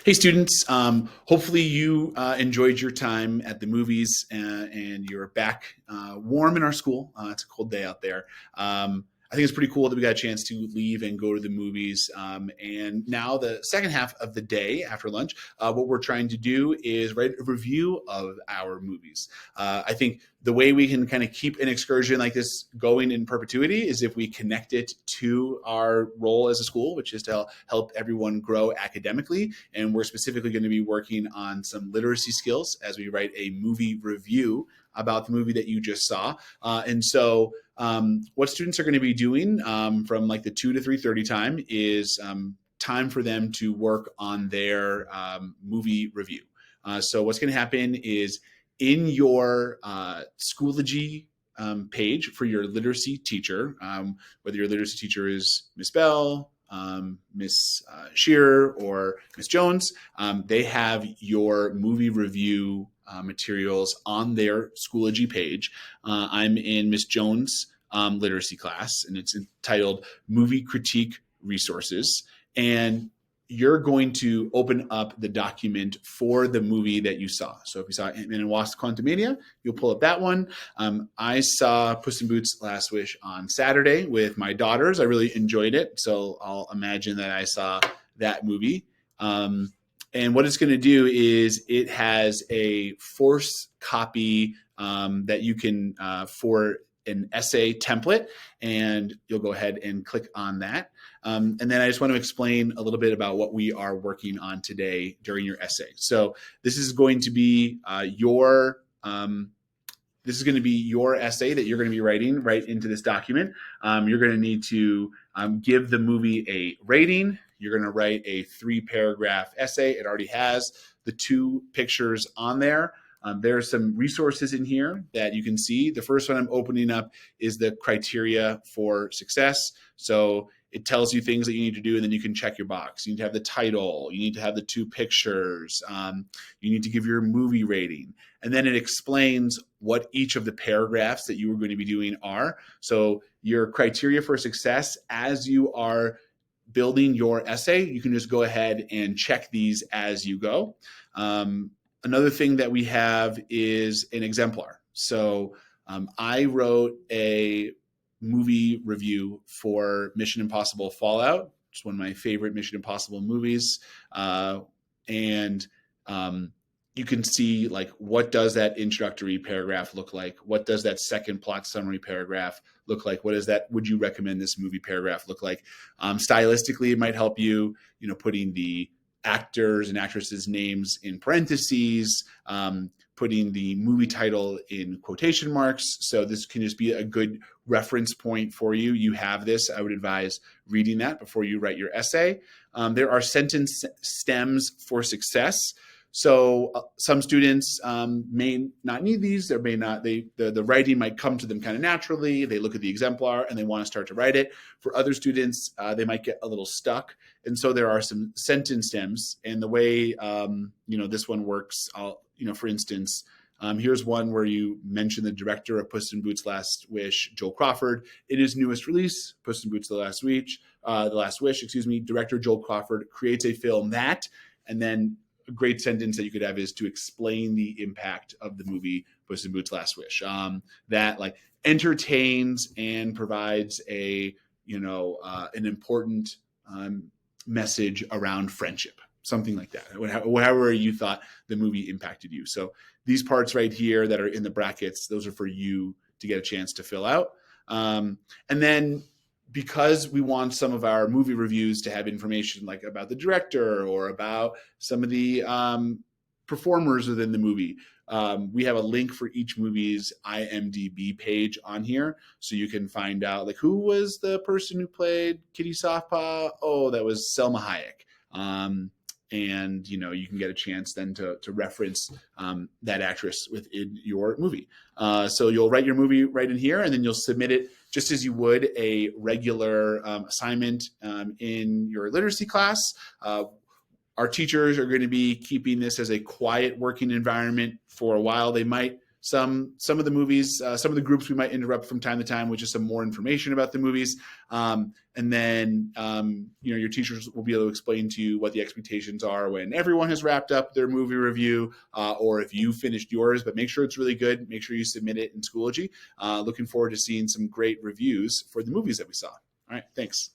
Hey, students. Hopefully you enjoyed your time at the movies and you're back warm in our school. It's a cold day out there. I think it's pretty cool that we got a chance to leave and go to the movies. And now the second half of the day after lunch, what we're trying to do is write a review of our movies. I think the way we can kind of keep an excursion like this going in perpetuity is if we connect it to our role as a school, which is to help everyone grow academically. And we're specifically going to be working on some literacy skills as we write a movie review about the movie that you just saw. What students are going to be doing from like the 2 to 3:30 time is time for them to work on their movie review. So what's going to happen is in your Schoology page for your literacy teacher, whether your literacy teacher is Miss Bell, Miss Shearer, or Miss Jones, they have your movie review materials on their Schoology page. I'm in Miss Jones' literacy class, and it's entitled Movie Critique Resources. And you're going to open up the document for the movie that you saw. So if you saw Ant-Man and Wasp: Quantumania, you'll pull up that one. I saw Puss in Boots: Last Wish on Saturday with my daughters. I really enjoyed it, so I'll imagine that I saw that movie. And what it's going to do is it has a force copy that you can for an essay template, and you'll go ahead and click on that. And then I just want to explain a little bit about what we are working on today during your essay. So this is going to be your essay that you're going to be writing right into this document. You're going to need to give the movie a rating. You're going to write a 3-paragraph essay. It already has the 2 pictures on there. There are some resources in here that you can see. The first one I'm opening up is the criteria for success. So it tells you things that you need to do, and then you can check your box. You need to have the title. You need to have the 2 pictures. You need to give your movie rating. And then it explains what each of the paragraphs that you are going to be doing are. So your criteria for success, as you are building your essay, you can just go ahead and check these as you go. Another thing that we have is an exemplar. So I wrote a movie review for Mission Impossible Fallout. It's one of my favorite Mission Impossible movies. You can see like, what does that introductory paragraph look like? What does that second plot summary paragraph look like? What is that would you recommend this movie paragraph look like? Stylistically, it might help you, putting the actors and actresses' names in parentheses, putting the movie title in quotation marks. So this can just be a good reference point for you. You have this. I would advise reading that before you write your essay. There are sentence stems for success. So some students may not need these. There may not. The writing might come to them kind of naturally. They look at the exemplar and they want to start to write it. For other students, they might get a little stuck. And so there are some sentence stems. And the way this one works, for instance, here's one where you mention the director of Puss in Boots: Last Wish, Joel Crawford. In his newest release, Puss in Boots: The Last Wish, director Joel Crawford creates a film that, and then a great sentence that you could have is to explain the impact of the movie Puss in Boots: Last Wish. That like entertains and provides an important message around friendship, something like that. However you thought the movie impacted you. So these parts right here that are in the brackets, those are for you to get a chance to fill out. And then because we want some of our movie reviews to have information like about the director or about some of the performers within the movie, we have a link for each movie's IMDb page on here. So you can find out like, who was the person who played Kitty Softpaw? Oh, that was Selma Hayek. And you can get a chance then to reference that actress within your movie. So you'll write your movie right in here, and then you'll submit it just as you would a regular assignment in your literacy class. Our teachers are going to be keeping this as a quiet working environment for a while. They might some of the movies, some of the groups we might interrupt from time to time with just some more information about the movies. And then, your teachers will be able to explain to you what the expectations are when everyone has wrapped up their movie review, or if you finished yours, but make sure it's really good. Make sure you submit it in Schoology. Looking forward to seeing some great reviews for the movies that we saw. All right, thanks.